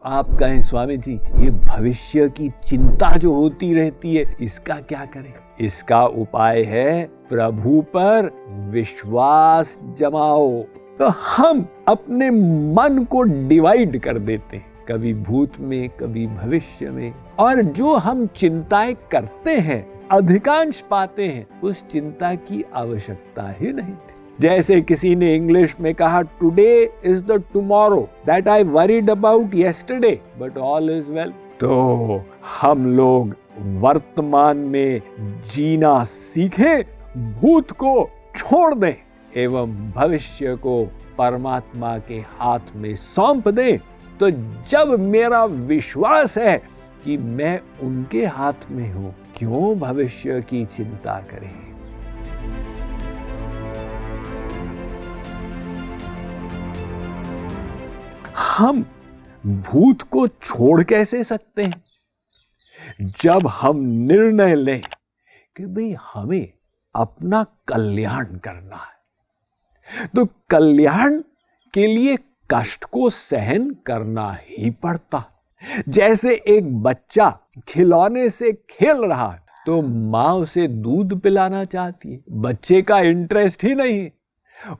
आप कहें स्वामी जी ये भविष्य की चिंता जो होती रहती है इसका क्या करें? इसका उपाय है प्रभु पर विश्वास जमाओ। तो हम अपने मन को डिवाइड कर देते हैं, कभी भूत में कभी भविष्य में, और जो हम चिंताएं करते हैं अधिकांश पाते हैं उस चिंता की आवश्यकता ही नहीं थी। जैसे किसी ने इंग्लिश में कहा, today is the tomorrow that I worried about yesterday but all is well. तो हम लोग वर्तमान में जीना सीखें, भूत को छोड़ दें एवं भविष्य को परमात्मा के हाथ में सौंप दें। तो जब मेरा विश्वास है कि मैं उनके हाथ में हूं, क्यों भविष्य की चिंता करें? हम भूत को छोड़ कैसे सकते हैं? जब हम निर्णय लें कि भाई हमें अपना कल्याण करना है, तो कल्याण के लिए कष्ट को सहन करना ही पड़ता। जैसे एक बच्चा खिलौने से खेल रहा है तो मां उसे दूध पिलाना चाहती है, बच्चे का इंटरेस्ट ही नहीं है।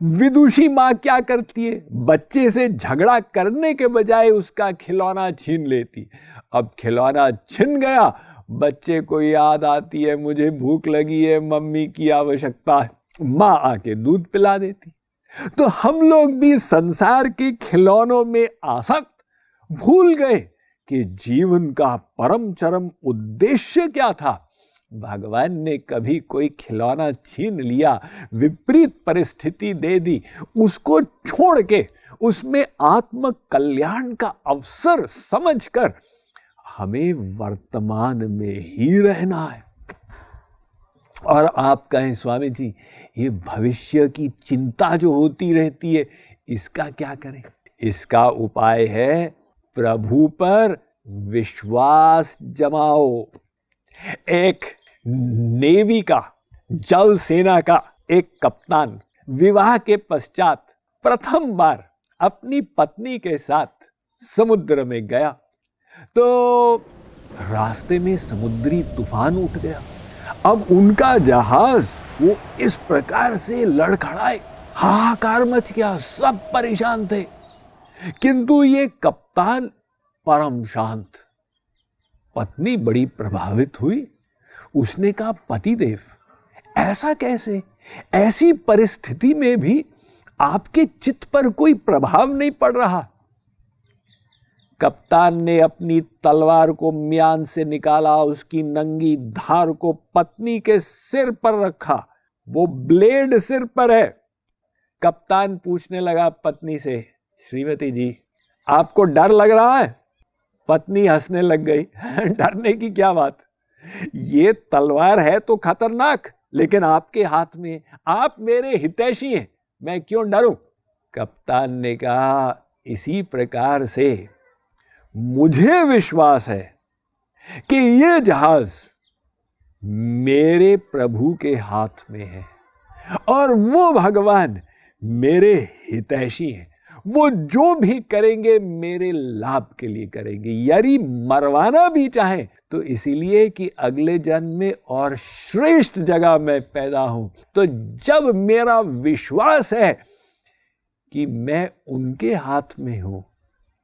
विदुषी मां क्या करती है? बच्चे से झगड़ा करने के बजाय उसका खिलौना छीन लेती। अब खिलौना छिन गया, बच्चे को याद आती है मुझे भूख लगी है, मम्मी की आवश्यकता है, मां आके दूध पिला देती। तो हम लोग भी संसार के खिलौनों में आसक्त भूल गए कि जीवन का परम चरम उद्देश्य क्या था। भगवान ने कभी कोई खिलौना छीन लिया, विपरीत परिस्थिति दे दी, उसको छोड़ के उसमें आत्म कल्याण का अवसर समझकर हमें वर्तमान में ही रहना है। और आप कहें स्वामी जी ये भविष्य की चिंता जो होती रहती है इसका क्या करें? इसका उपाय है प्रभु पर विश्वास जमाओ। एक नेवी का, जल सेना का एक कप्तान विवाह के पश्चात प्रथम बार अपनी पत्नी के साथ समुद्र में गया तो रास्ते में समुद्री तूफान उठ गया। अब उनका जहाज वो इस प्रकार से लड़खड़ाए, हाहाकार मच गया, सब परेशान थे, किंतु ये कप्तान परम शांत। पत्नी बड़ी प्रभावित हुई, उसने कहा पतिदेव ऐसा कैसे? ऐसी परिस्थिति में भी आपके चित्त पर कोई प्रभाव नहीं पड़ रहा। कप्तान ने अपनी तलवार को म्यान से निकाला, उसकी नंगी धार को पत्नी के सिर पर रखा, वो ब्लेड सिर पर है। कप्तान पूछने लगा पत्नी से, श्रीमती जी आपको डर लग रहा है? पत्नी हंसने लग गई, डरने की क्या बात, ये तलवार है तो खतरनाक, लेकिन आपके हाथ में, आप मेरे हितैषी हैं, मैं क्यों डरूं? कप्तान ने कहा इसी प्रकार से मुझे विश्वास है कि ये जहाज मेरे प्रभु के हाथ में है और वो भगवान मेरे हितैषी हैं, वो जो भी करेंगे मेरे लाभ के लिए करेंगे। यदि मरवाना भी चाहें तो इसीलिए कि अगले जन्म में और श्रेष्ठ जगह में पैदा हूं। तो जब मेरा विश्वास है कि मैं उनके हाथ में हूं,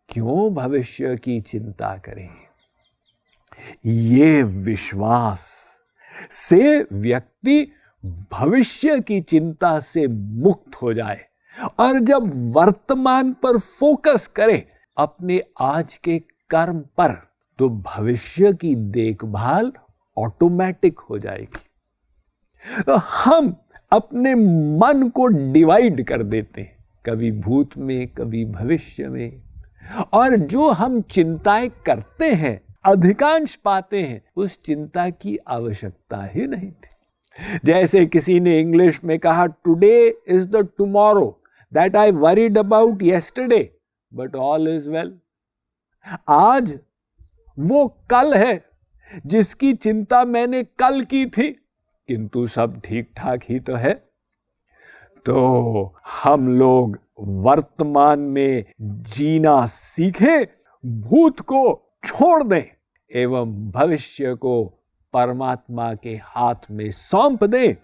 क्यों भविष्य की चिंता करें? ये विश्वास से व्यक्ति भविष्य की चिंता से मुक्त हो जाए और जब वर्तमान पर फोकस करे अपने आज के कर्म पर, तो भविष्य की देखभाल ऑटोमेटिक हो जाएगी। तो हम अपने मन को डिवाइड कर देते हैं, कभी भूत में कभी भविष्य में, और जो हम चिंताएं करते हैं अधिकांश पाते हैं उस चिंता की आवश्यकता ही नहीं थी। जैसे किसी ने इंग्लिश में कहा, today is the tomorrow that I worried about yesterday but all is well. आज वो कल है जिसकी चिंता मैंने कल की थी, किंतु सब ठीक ठाक ही तो है। तो हम लोग वर्तमान में जीना सीखें, भूत को छोड़ दें एवं भविष्य को परमात्मा के हाथ में सौंप दें।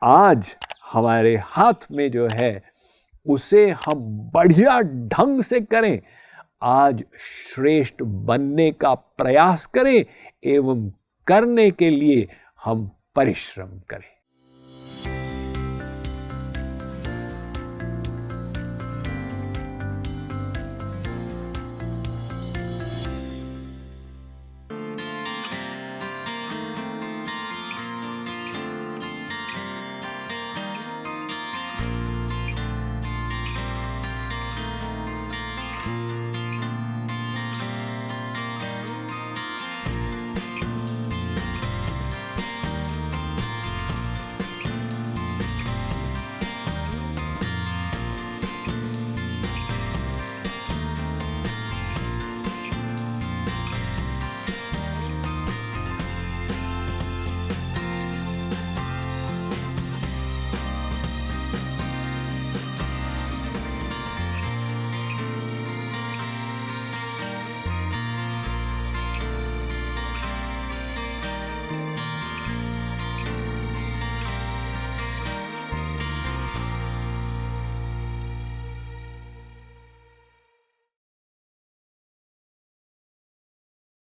आज हमारे हाथ में जो है उसे हम बढ़िया ढंग से करें। आज श्रेष्ठ बनने का प्रयास करें एवं करने के लिए हम परिश्रम करें।